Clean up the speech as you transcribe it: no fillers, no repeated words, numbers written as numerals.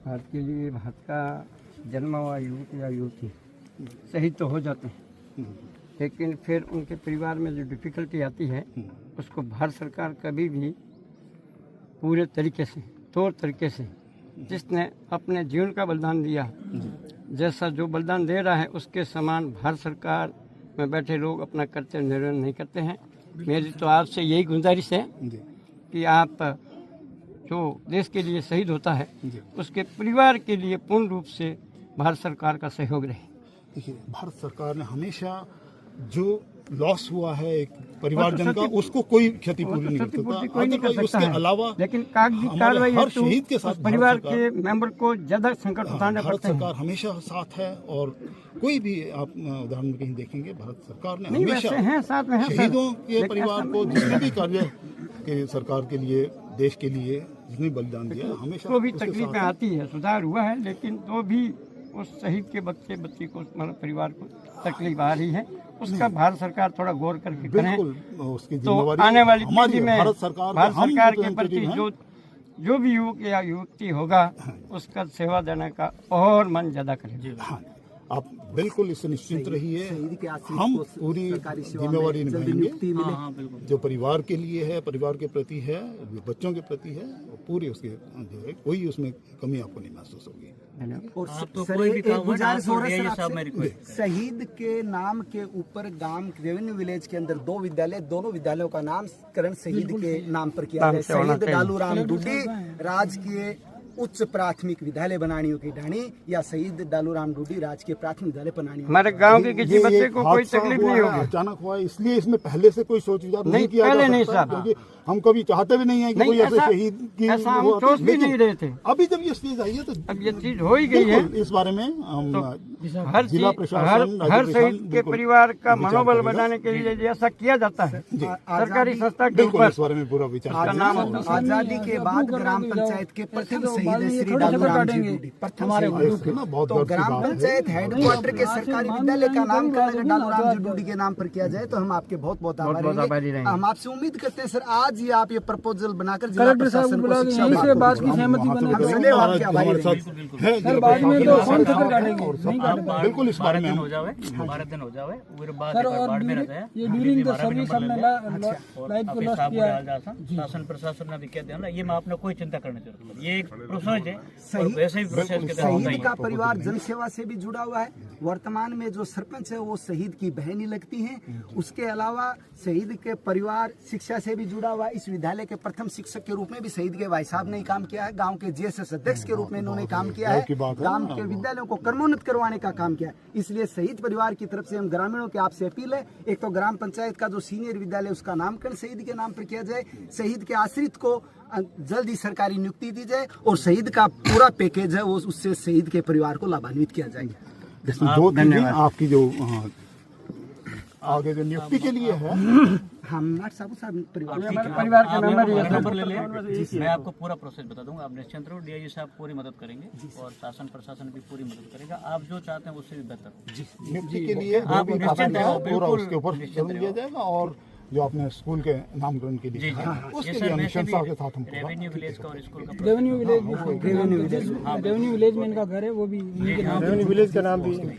भारत के लिए भारत का जन्मा हुआ युवक या युवती शहीद तो हो जाते हैं, लेकिन फिर उनके परिवार में जो डिफ़िकल्टी आती है उसको भारत सरकार कभी भी पूरे तरीके से, तौर तरीके से, जिसने अपने जीवन का बलिदान दिया, जैसा जो बलिदान दे रहा है उसके समान भारत सरकार में बैठे लोग अपना कर्तव्य निर्वहन नहीं करते हैं। मेरी तो आपसे यही गुजारिश है कि आप जो देश के लिए शहीद होता है उसके परिवार के लिए पूर्ण रूप से भारत सरकार का सहयोग रहे। देखिए, भारत सरकार ने हमेशा जो लॉस हुआ है एक परिवारजन का, उसको कोई क्षतिपूर्ति नहीं कर सकता। उसके अलावा लेकिन कागजी कार्रवाई हर शहीद के साथ परिवार के मेंबर को ज्यादा संकट उठाना भारत पड़ता है। सरकार हमेशा साथ है, और कोई भी आप उदाहरण में कहीं देखेंगे भारत सरकार ने नहीं, हमेशा वैसे हैं, साथ में हैं, शहीदों के परिवार को जिसने भी कार्य के सरकार के लिए, देश के लिए जिसने बलिदान दिया, हमेशा तो भी तकलीफें आती है, सुधार हुआ है, लेकिन तो भी उस शहीद के बच्ची को, मतलब परिवार को तकलीफ आ रही है। उसका भारत सरकार थोड़ा गौर करके करें उसकी तो जिम्मेवारी आने वाली पीढ़ी में भारत सरकार के प्रति जो भी युवक या युवती होगा उसका सेवा देने का और मन ज्यादा करेगा। हाँ, आप बिल्कुल इससे निश्चिंत रहिए, हम पूरी जिम्मेवारी निभाएंगे जो परिवार के लिए है, परिवार के प्रति है, बच्चों के प्रति है, पूरी उसके जो है कोई उसमें कमी आपको नहीं महसूस होगी। और कोई भी गुजारिश हो रही है, शहीद के नाम के ऊपर गांव रेवेन्यू विलेज के अंदर 2 विद्यालय, दोनों विद्यालयों का नामकरण शहीद के नाम पर किया है। शहीद डालूराम डूडी राजकीय उच्च प्राथमिक विद्यालय बनानी की ढाणी या शहीद डालूराम डूडी राजकीय प्राथमिक विद्यालय बनानी। हमारे गांव के किसी बच्चे को कोई तकलीफ नहीं होगी। अचानक हुआ, इसलिए इसमें पहले से कोई सोच विचार नहीं किया पहले जा सकता, क्योंकि हम कभी चाहते भी नहीं है कि कोई ऐसे शहीद की, ऐसा हम सोच भी नहीं रहे थे। अभी जब ये चीज आई है तो अब ये चीज हो ही गई है, इस बारे में हम जिला प्रशासन, हर शहीद के परिवार का मनोबल बढ़ाने के लिए ऐसा किया जाता है सरकारी संस्था के ऊपर। इस बारे में पूरा विचार। आजादी के बाद ग्राम पंचायत के प्रथम शहीद श्री डालूराम जी डूडी, प्रथम तो ग्राम पंचायत हेडक्वार्टर के सरकारी विद्यालय का नामकरण अगर डालूराम जी डूडी के नाम पर किया जाए तो हम आपके बहुत बहुत आभारी रहेंगे। हम आपसे उम्मीद करते हैं सर, आज ही आप ये प्रपोजल बनाकर जिला प्रशासन को शिक्षा से बात की सहमति बनी। बिल्कुल इस बारे में हो जावे, 12 दिन हो जावे, वो बात सर, और ये ड्यूरिंग द सर्विस हमने लाइफ को लॉस्ट किया। शासन प्रशासन ने भी कह दिया ना, ये में आपने कोई चिंता करने की जरूरत नहीं, ये एक प्रोसेस है और वैसे ही प्रोसेस के तहत शहीद का परिवार जनसेवा से भी जुड़ा हुआ है। वर्तमान में जो सरपंच है वो शहीद की बहन ही लगती हैं। उसके अलावा शहीद के परिवार शिक्षा से भी जुड़ा हुआ है। इस विद्यालय के प्रथम शिक्षक के रूप में भी शहीद के भाई साहब ने काम किया है। गांव के जीएसएस अध्यक्ष के रूप में इन्होंने काम किया है। गांव के विद्यालयों को कर्मोन्नत करवाने का काम किया है। इसलिए शहीद परिवार की तरफ से हम ग्रामीणों की आपसे अपील है, एक तो ग्राम पंचायत का जो सीनियर विद्यालय उसका नामकरण शहीद के नाम पर किया जाए, शहीद के आश्रित को जल्द ही सरकारी नियुक्ति दी जाए और शहीद का पूरा पैकेज है वो उससे शहीद के परिवार को लाभान्वित किया जाएगा। दो चीजें आपकी जो आगे जो नियुक्ति के लिए है, हम परिवार के नंबर ले लें, मैं आपको पूरा प्रोसेस बता दूंगा। आप निश्चिंत रहो, डीआईजी साहब पूरी मदद करेंगे और शासन प्रशासन भी पूरी मदद करेगा। आप जो चाहते हैं उससे भी बेहतर नियुक्ति के लिए आप निश्चिंत रहो, पूरा उसके ऊपर दिया जाएगा। और जो आपने स्कूल के नामकरण के लिए उसके लिए अनुशंसा के साथ हम रेवेन्यू विलेज का और स्कूल का रेवेन्यू विलेज में इनका घर है, वो भी रेवेन्यू विलेज का नाम भी